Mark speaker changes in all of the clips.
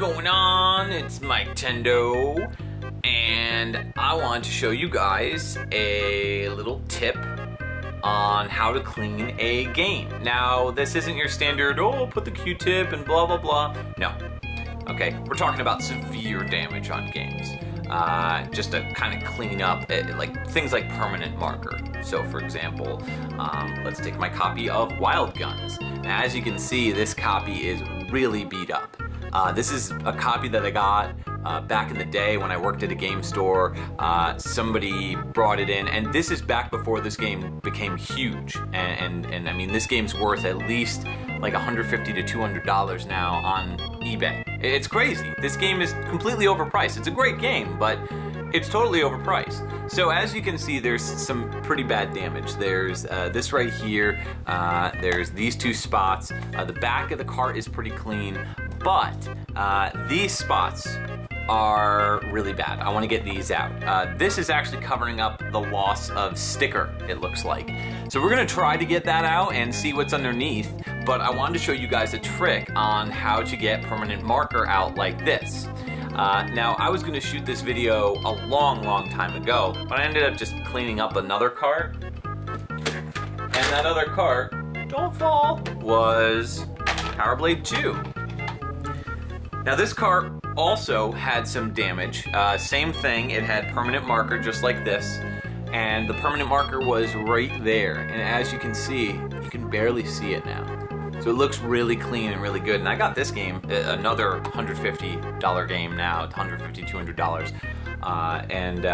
Speaker 1: going on? It's Miketendo, and I want to show you guys a little tip on how to clean a game. Now, this isn't your standard, oh, put the Q-tip and blah, blah, blah. No. Okay, we're talking about severe damage on games. Just to kind of clean up like things like permanent marker. So for example, let's take my copy of Wild Guns. Now, as you can see, this copy is really beat up. This is a copy that I got back in the day when I worked at a game store. Somebody brought it in, and this is back before this game became huge. And I mean, this game's worth at least like $150 to $200 now on eBay. It's crazy. This game is completely overpriced. It's a great game, but it's totally overpriced. So as you can see, there's some pretty bad damage. There's this right here. There's these two spots. The back of the cart is pretty clean, but these spots are really bad. I want to get these out. This is actually covering up the loss of sticker, it looks like. So we're gonna try to get that out and see what's underneath, but I wanted to show you guys a trick on how to get permanent marker out like this. Now, I was gonna shoot this video a long time ago, but I ended up just cleaning up another cart. And that other cart, don't fall, was Power Blade 2. Now this cart also had some damage. Same thing, it had permanent marker just like this, and the permanent marker was right there. And as you can see, you can barely see it now. So it looks really clean and really good. And I got this game, another $150 game now, $150, $200. And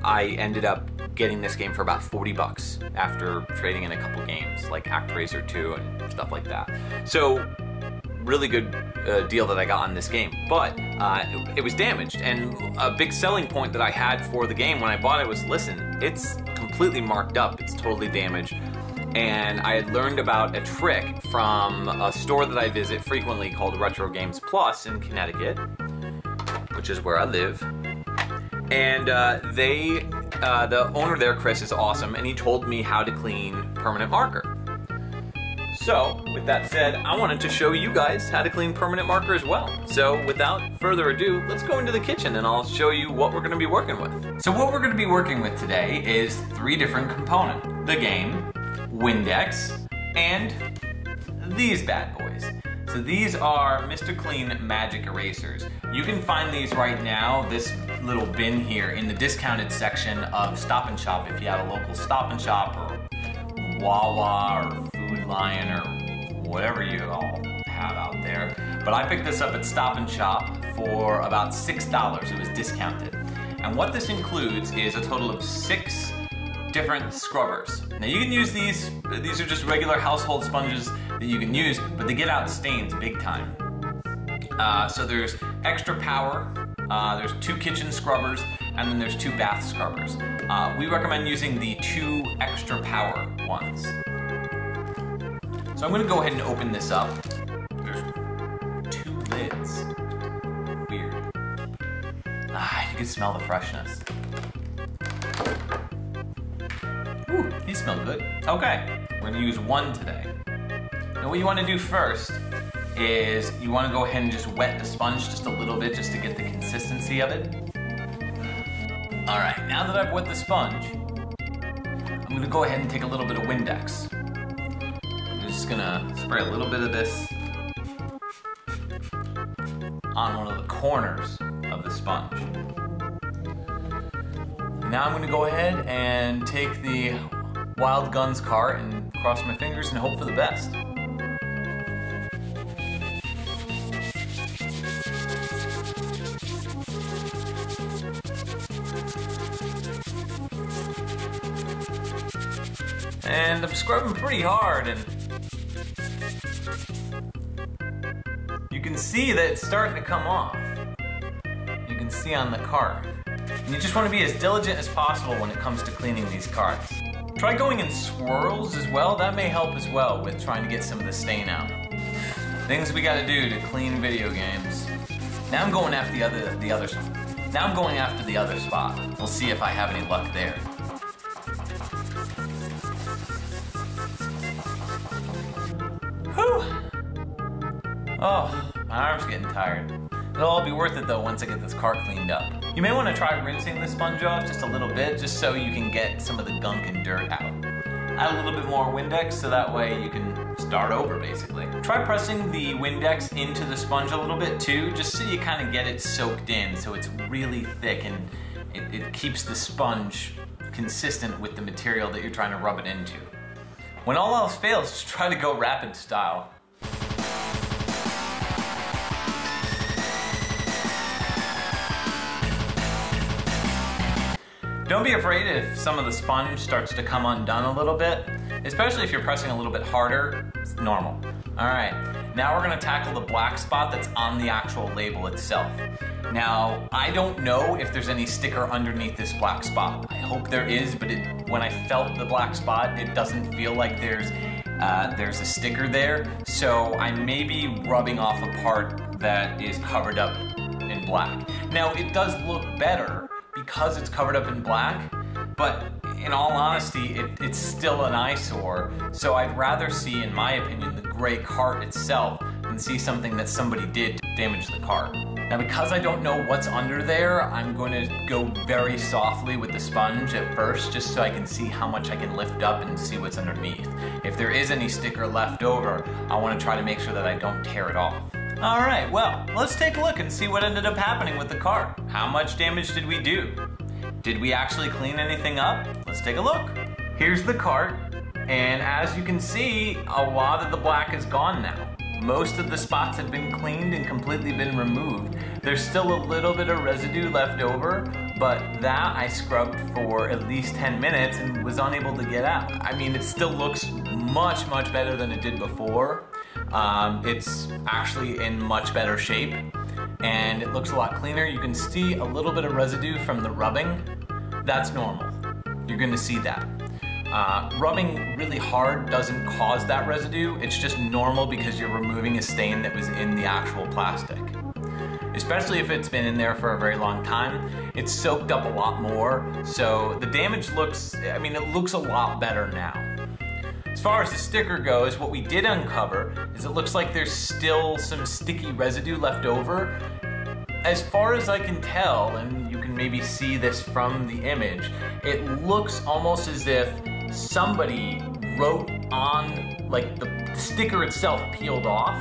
Speaker 1: I ended up getting this game for about 40 bucks after trading in a couple games, like ActRaiser 2 and stuff like that. So really good deal that I got on this game, but it was damaged. And a big selling point that I had for the game when I bought it was, listen, it's completely marked up, it's totally damaged. And I had learned about a trick from a store that I visit frequently called Retro Games Plus in Connecticut, which is where I live. And the owner there, Chris, is awesome, and he told me how to clean permanent marker. So, with that said, I wanted to show you guys how to clean permanent marker as well. So, without further ado, let's go into the kitchen and I'll show you what we're going to be working with. So what we're going to be working with today is 3 different components. The game, Windex, and these bad boys. So these are Mr. Clean Magic Erasers. You can find these right now, this little bin here, in the discounted section of Stop & Shop if you have a local Stop & Shop or Wawa or Food Lion or whatever you all have out there. But I picked this up at Stop & Shop for about $6. It was discounted. And what this includes is a total of 6 different scrubbers. Now you can use these are just regular household sponges that you can use, but they get out stains big time. So there's extra power, there's 2 kitchen scrubbers, and then there's 2 bath scrubbers. We recommend using the 2 extra power ones. So I'm gonna go ahead and open this up. There's 2 lids. Weird. You can smell the freshness. Ooh, these smell good. Okay, we're gonna use 1 today. Now what you wanna do first is you wanna go ahead and just wet the sponge just a little bit just to get the consistency of it. All right, now that I've wet the sponge, I'm gonna go ahead and take a little bit of Windex. I'm just gonna spray a little bit of this on one of the corners of the sponge. Now I'm gonna go ahead and take the Wild Guns cart and cross my fingers and hope for the best. And I'm scrubbing pretty hard, and you can see that it's starting to come off. You can see on the cart. And you just want to be as diligent as possible when it comes to cleaning these carts. Try going in swirls as well, that may help as well with trying to get some of the stain out. Things we gotta do to clean video games. Now I'm going after the other spot. We'll see if I have any luck there. Whew! Oh, my arm's getting tired. It'll all be worth it though once I get this cart cleaned up. You may want to try rinsing the sponge off just a little bit, just so you can get some of the gunk and dirt out. Add a little bit more Windex so that way you can start over basically. Try pressing the Windex into the sponge a little bit too, just so you kind of get it soaked in so it's really thick and it keeps the sponge consistent with the material that you're trying to rub it into. When all else fails, just try to go rapid style. Don't be afraid if some of the sponge starts to come undone a little bit, especially if you're pressing a little bit harder. It's normal. All right, now we're gonna tackle the black spot that's on the actual label itself. Now, I don't know if there's any sticker underneath this black spot. I hope there is, but when I felt the black spot, it doesn't feel like there's a sticker there. So I may be rubbing off a part that is covered up in black. Now, it does look better because it's covered up in black, but in all honesty, it's still an eyesore. So I'd rather see, in my opinion, the gray cart itself than see something that somebody did to damage the cart. Now, because I don't know what's under there, I'm going to go very softly with the sponge at first, just so I can see how much I can lift up and see what's underneath. If there is any sticker left over, I want to try to make sure that I don't tear it off. All right, well, let's take a look and see what ended up happening with the cart. How much damage did we do? Did we actually clean anything up? Let's take a look. Here's the cart, and as you can see, a lot of the black is gone now. Most of the spots have been cleaned and completely been removed. There's still a little bit of residue left over, but that I scrubbed for at least 10 minutes and was unable to get out. I mean, it still looks much, much better than it did before. It's actually in much better shape, and it looks a lot cleaner. You can see a little bit of residue from the rubbing. That's normal. You're gonna see that. Rubbing really hard doesn't cause that residue. It's just normal because you're removing a stain that was in the actual plastic. Especially if it's been in there for a very long time, it's soaked up a lot more. So the damage looks, it looks a lot better now. As far as the sticker goes, what we did uncover is it looks like there's still some sticky residue left over. As far as I can tell, and you can maybe see this from the image, it looks almost as if somebody wrote on, like the sticker itself peeled off,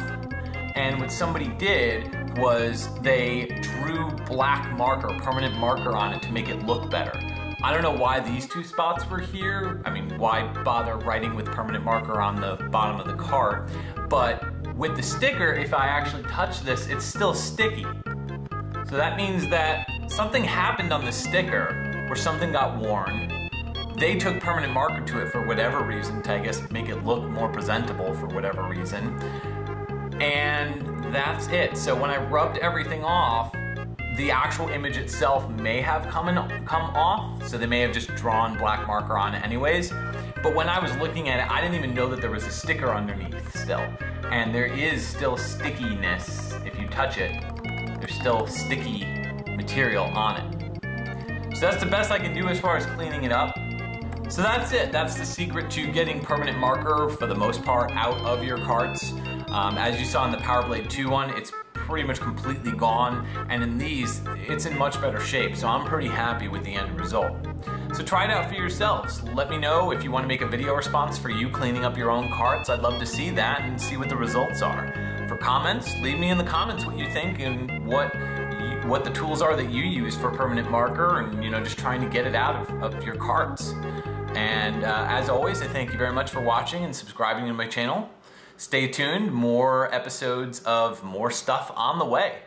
Speaker 1: and what somebody did was they drew black marker, permanent marker on it to make it look better. I don't know why these two spots were here. I mean, why bother writing with permanent marker on the bottom of the cart? But with the sticker, if I actually touch this, it's still sticky. So that means that something happened on the sticker where something got worn. They took permanent marker to it for whatever reason, to I guess make it look more presentable for whatever reason. And that's it. So when I rubbed everything off, the actual image itself may have come off, so they may have just drawn black marker on it anyways. But when I was looking at it, I didn't even know that there was a sticker underneath still. And there is still stickiness. If you touch it, there's still sticky material on it. So that's the best I can do as far as cleaning it up. So that's it. That's the secret to getting permanent marker, for the most part, out of your carts. As you saw in the Power Blade 2 one, it's pretty much completely gone, and in these, it's in much better shape, so I'm pretty happy with the end result. So try it out for yourselves. Let me know if you want to make a video response for you cleaning up your own carts. I'd love to see that and see what the results are. For comments, leave me in the comments what you think and what the tools are that you use for permanent marker, and just trying to get it out of your carts. And as always, I thank you very much for watching and subscribing to my channel. Stay tuned, more episodes of more stuff on the way.